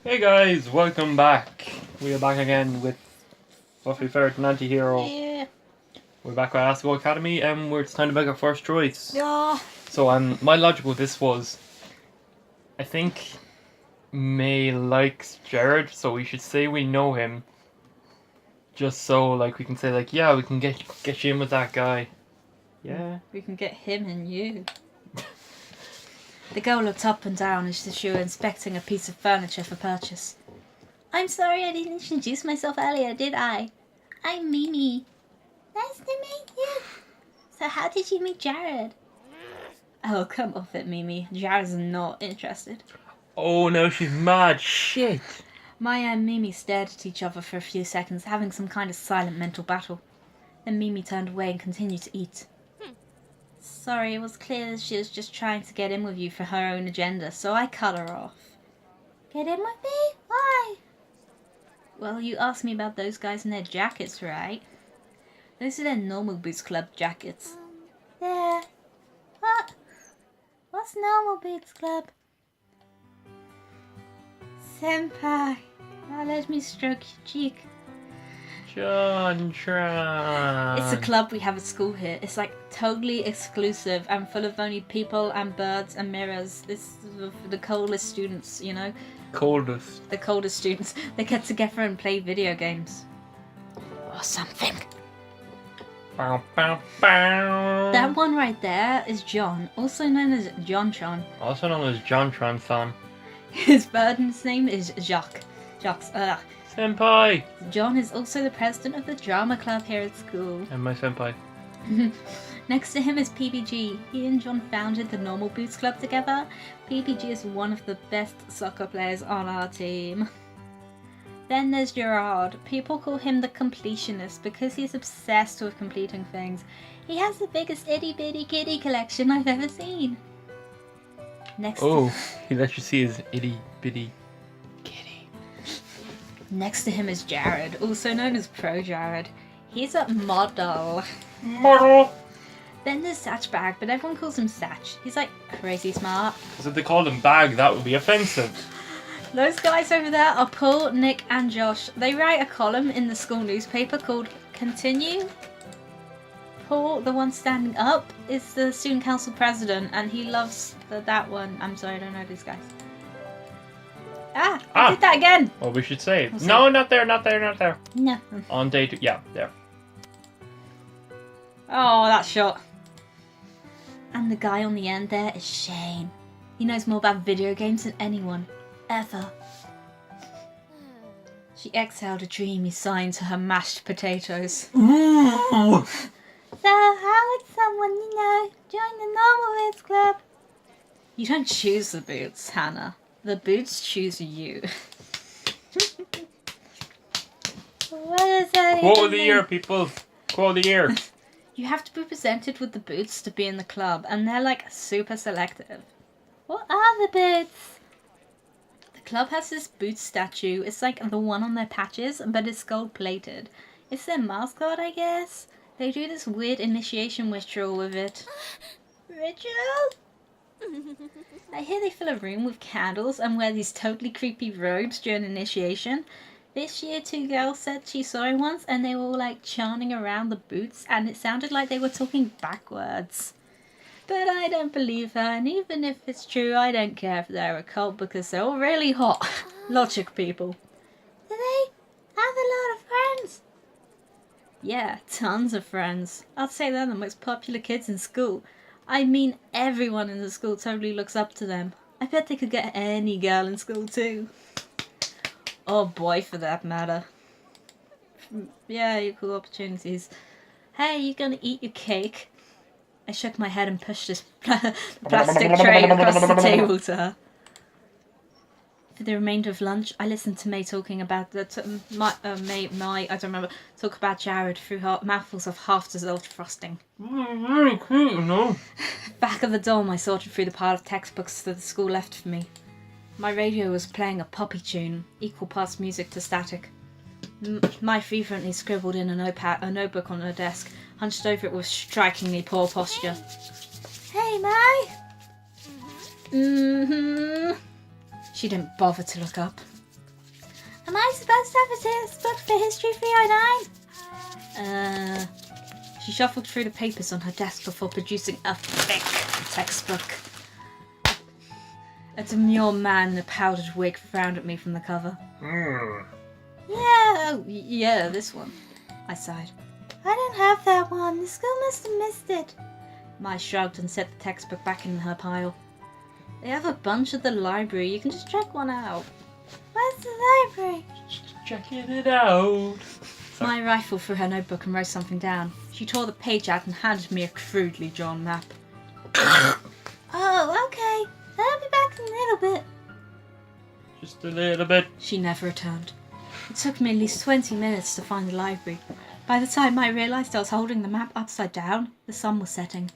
Hey guys, welcome back. We are back again with Buffy Ferret Anti-Hero. Yeah. We're back at Asagao Academy and it's time to make our first choice. Yeah. So my logic with this was, I think May likes Jared, so we should say we know him. Just so like we can say like, yeah, we can get you in with that guy. Yeah. We can get him and you. The girl looked up and down as if she were inspecting a piece of furniture for purchase. I'm sorry I didn't introduce myself earlier, did I? I'm Mimi. Nice to meet you. So how did you meet Jared? Oh, come off it, Mimi. Jared's not interested. Oh no, she's mad. Shit. Maya and Mimi stared at each other for a few seconds, having some kind of silent mental battle. Then Mimi turned away and continued to eat. Sorry, it was clear that she was just trying to get in with you for her own agenda, so I cut her off. Get in with me? Why? Well, you asked me about those guys and their jackets, right? Those are their normal Boots Club jackets. Yeah. What? What's normal Boots Club? Senpai, now let me stroke your cheek. John. It's a club we have at school here. It's like totally exclusive and full of only people and birds and mirrors. This is the coldest students, you know? Coldest. The coldest students. They get together and play video games. Or something. Bow, bow, bow. That one right there is John, also known as John-chan. Also known as John Tran-san. His bird's name is Jacques. Senpai! John is also the president of the drama club here at school. And my senpai. Next to him is PPG. He and John founded the Normal Boots Club together. PPG is one of the best soccer players on our team. Then there's Gerard. People call him the completionist because he's obsessed with completing things. He has the biggest itty bitty kitty collection I've ever seen. He lets you see his itty bitty kitty. Next to him is Jared, also known as Pro Jared. He's a model. Model! Then there's Satchbag, but everyone calls him Satch. He's like crazy smart. Because if they called him Bag, that would be offensive. Those guys over there are Paul, Nick, and Josh. They write a column in the school newspaper called Continue. Paul, the one standing up, is the student council president, and he loves that one. I'm sorry, I don't know these guys. I did that again! Well, we should say it. We'll No, not there, not there, not there. No. On day 2. Yeah, there. Oh, that shot. And the guy on the end there is Shane. He knows more about video games than anyone, ever. She exhaled a dreamy sigh into her mashed potatoes. Ooh. So, how would someone, join the Normal Boots Club? You don't choose the boots, Hannah. The boots choose you. What does that Quote even of the mean? year, people. Quote of the year. You have to be presented with the boots to be in the club, and they're like super selective. What are the boots? The club has this boots statue. It's like the one on their patches, but it's gold plated. It's their mascot, I guess. They do this weird initiation ritual with it. Ritual? I hear they fill a room with candles and wear these totally creepy robes during initiation. This year, 2 girls said she saw it once and they were all like chanting around the boots and it sounded like they were talking backwards. But I don't believe her, and even if it's true, I don't care if they're a cult because they're all really hot. Logic people. Do they have a lot of friends? Yeah, tons of friends. I'd say they're the most popular kids in school. I mean, everyone in the school totally looks up to them. I bet they could get any girl in school too. Or boy for that matter. Yeah, equal opportunities. Hey, you gonna eat your cake? I shook my head and pushed this plastic tray across the table to her. For the remainder of lunch, I listened to May talking about I don't remember, talk about Jared through her mouthfuls of half-dissolved frosting. Very cute, no? Back of the dorm, I sorted through the pile of textbooks that the school left for me. My radio was playing a poppy tune, equal parts music to static. My fervently scribbled in a notebook on her desk, hunched over it with strikingly poor posture. Hey, May! She didn't bother to look up. Am I supposed to have a textbook for History 309? She shuffled through the papers on her desk before producing a thick textbook. A demure man in a powdered wig frowned at me from the cover. Yeah, this one. I sighed. I don't have that one. The school must have missed it. Mai shrugged and set the textbook back in her pile. They have a bunch at the library. You can just check one out. Where's the library? Checking it out. Mai rifled through her notebook and wrote something down. She tore the page out and handed me a crudely drawn map. Oh, okay. I'll be back in a little bit. Just a little bit. She never returned. It took me at least 20 minutes to find the library. By the time I realised I was holding the map upside down, the sun was setting.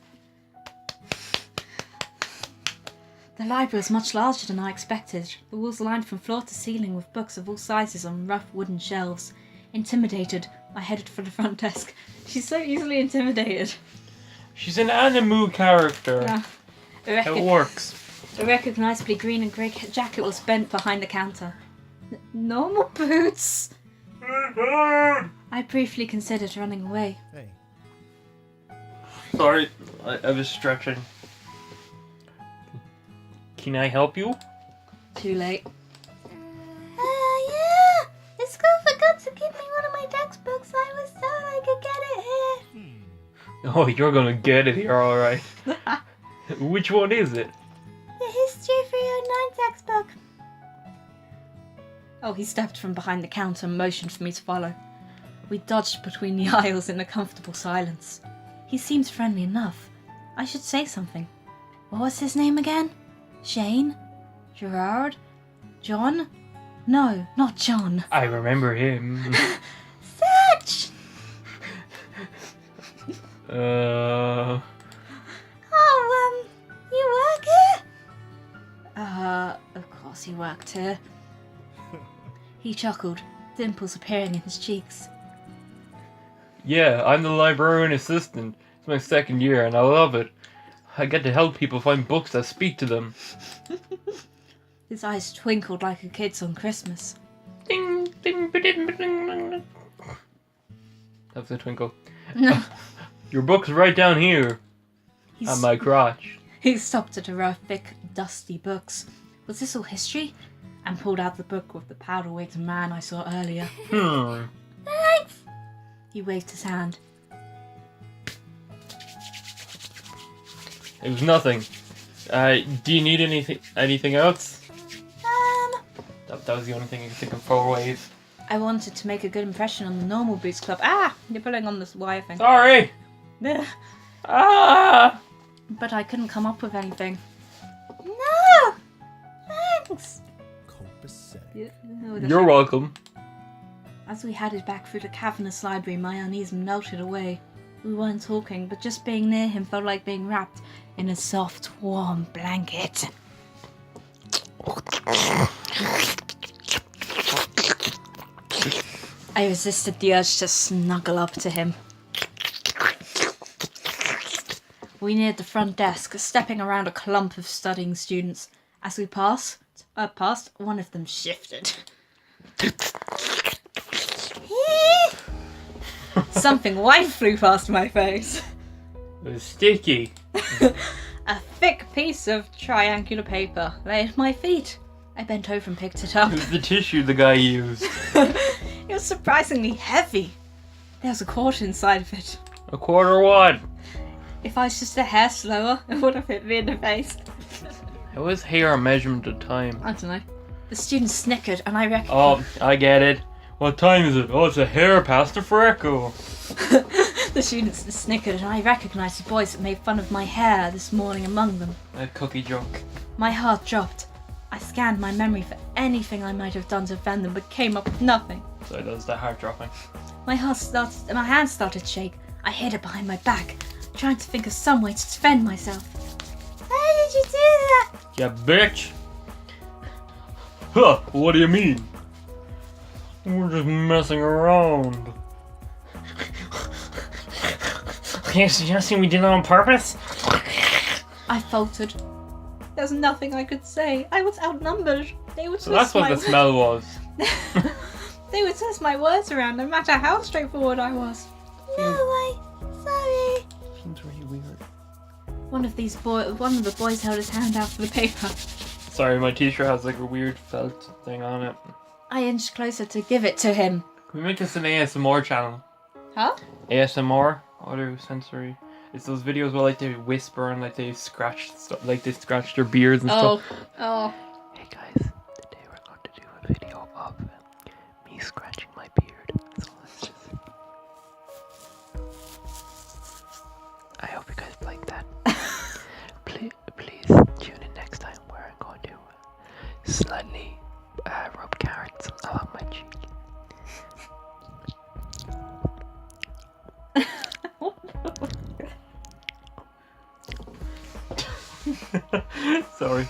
The library was much larger than I expected. The walls lined from floor to ceiling with books of all sizes on rough wooden shelves. Intimidated, I headed for the front desk. She's so easily intimidated. She's an anime character. Yeah. It works. A recognisably green and grey jacket was bent behind the counter. Normal boots? I briefly considered running away. Hey. Sorry, I was stretching. Can I help you? Too late. Yeah! The school forgot to give me one of my textbooks. I was told I could get it here. Oh, you're gonna get it here, alright. Which one is it? The History 309 textbook. Oh, he stepped from behind the counter and motioned for me to follow. We dodged between the aisles in a comfortable silence. He seemed friendly enough. I should say something. What was his name again? Shane? Gerard? John? No, not John. I remember him. Satch! You work here? Of course he worked here. He chuckled, dimples appearing in his cheeks. Yeah, I'm the librarian assistant. It's my second year and I love it. I get to help people find books that speak to them. His eyes twinkled like a kid's on Christmas. Ding, ding, ding, ding, ding. That was a twinkle. No. Your book's right down here. He's- On my crotch. He stopped at a row of thick, dusty books. Was this all history? And pulled out the book with the powder-wigged man I saw earlier. Thanks! He waved his hand. It was nothing. Do you need anything else? That was the only thing I could think of for ways. I wanted to make a good impression on the normal Boots Club. Ah! You're pulling on this wire thing. Sorry! Ah! But I couldn't come up with anything. No! Thanks! You're welcome. As we headed back through the cavernous library, my unease melted away. We weren't talking, but just being near him felt like being wrapped in a soft, warm blanket. I resisted the urge to snuggle up to him. We neared the front desk, stepping around a clump of studying students. As we passed, one of them shifted. Something white flew past my face. It was sticky. A thick piece of triangular paper lay at my feet. I bent over and picked it up. It was the tissue the guy used. It was surprisingly heavy. There was a quarter inside of it. A quarter what? If I was just a hair slower, it would have hit me in the face. It was hair measurement of time. I don't know. The students snickered and I reckoned... Oh, I get it. What time is it? Oh, it's a hair past the freckle. The students snickered and I recognised the boys that made fun of my hair this morning among them. A cookie joke. My heart dropped. I scanned my memory for anything I might have done to offend them, but came up with nothing. So that was the heart dropping. My hands started to shake. I hid it behind my back, trying to think of some way to defend myself. Why did you do that? Yeah, bitch. Huh, what do you mean? We're just messing around. Are you suggesting we did it on purpose? I faltered. There was nothing I could say. I was outnumbered. They would So that's what the smell was. They would twist my words around no matter how straightforward I was. No, sorry. Seems really weird. One of the boys held his hand out for the paper. Sorry, my t-shirt has like a weird felt thing on it. I inched closer to give it to him. Can we make this an ASMR channel? Huh? ASMR? Audio sensory. It's those videos where like they whisper and like they scratch stuff, like they scratch their beards and stuff. Oh. Hey guys, today we're going to do a video of me scratching my beard. So let's just... I hope you guys like that. Please tune in next time where I'm going to slightly rub carrots along my cheek. Sorry.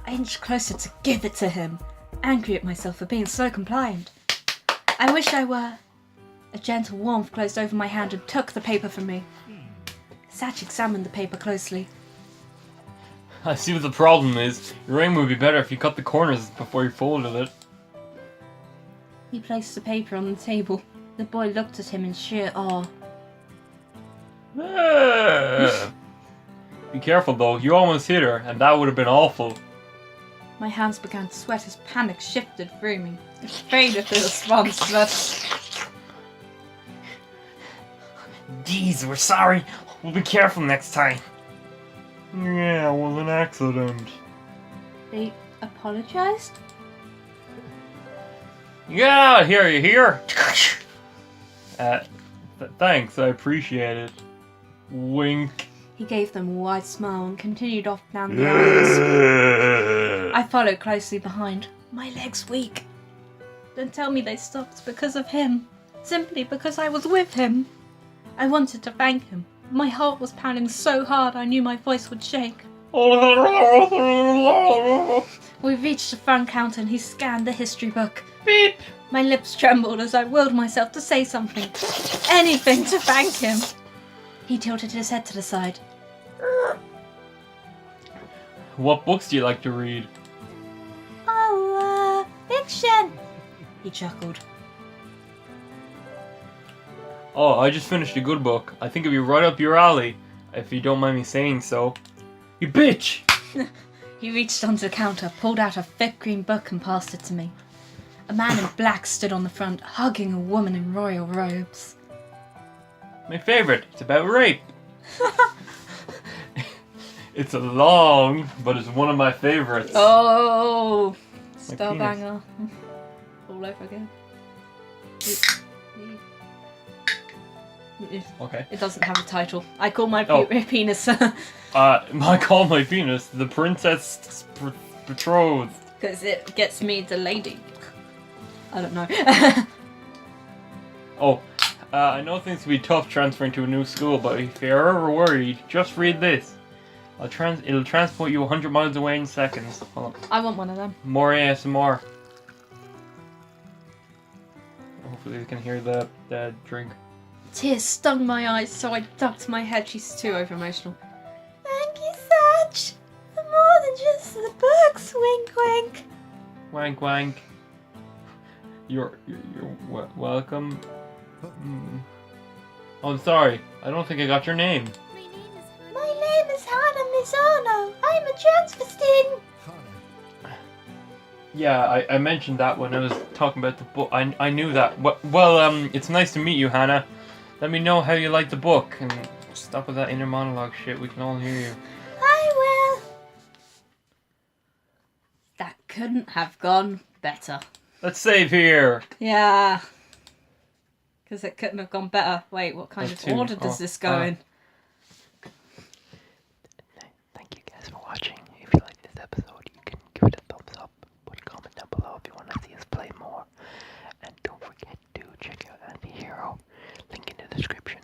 I inched closer to give it to him, angry at myself for being so compliant. I wish I were. A gentle warmth closed over my hand and took the paper from me. Satch examined the paper closely. I see what the problem is. Your aim would be better if you cut the corners before you folded it. He placed the paper on the table. The boy looked at him in sheer awe. Be careful though, you almost hit her, and that would have been awful. My hands began to sweat as panic shifted through me. I sprayed at the response, but... Geez, we're sorry. We'll be careful next time. Yeah, it was an accident. They apologized? Yeah, here, you hear? Thanks, I appreciate it. Wink. He gave them a wide smile and continued off down the aisles. I followed closely behind. My legs weak. Don't tell me they stopped because of him. Simply because I was with him. I wanted to thank him. My heart was pounding so hard I knew my voice would shake. We reached the front counter and he scanned the history book. Beep. My lips trembled as I willed myself to say something. Anything to thank him. He tilted his head to the side. What books do you like to read? Oh, fiction. He chuckled. Oh, I just finished a good book. I think it'd be right up your alley, if you don't mind me saying so. You bitch! He reached onto the counter, pulled out a thick green book and passed it to me. A man in black stood on the front, hugging a woman in royal robes. My favorite. It's about rape. It's a long, but it's one of my favorites. Oh, My Starbanger. All over again. Okay. It doesn't have a title. I call my penis I call my penis the princess betrothed. because it gets me the lady. I don't know. Oh, I know things can be tough transferring to a new school, but if you're ever worried, just read this. It'll transport you 100 miles away in seconds. Hold on. I want one of them. More ASMR. Hopefully you can hear the drink. Tears stung my eyes, so I ducked my head. She's too over-emotional. Thank you, Satch. For more than just the books, wink wink. Wank wank. You're welcome. Oh, I'm sorry. I don't think I got your name. My name is Hana Mizono. I'm a transvestite. Yeah, I mentioned that when I was talking about the book. I knew that. Well, it's nice to meet you, Hannah. Let me know how you like the book, and stop with that inner monologue shit. We can all hear you. I will. That couldn't have gone better. Let's save here. Yeah. Because it couldn't have gone better. Wait, what kind of order does this go in? Thank you guys for watching. If you like this episode, you can give it a thumbs up. Put a comment down below if you want to see us play more. And don't forget to check out Anti-Hero. Link in the description.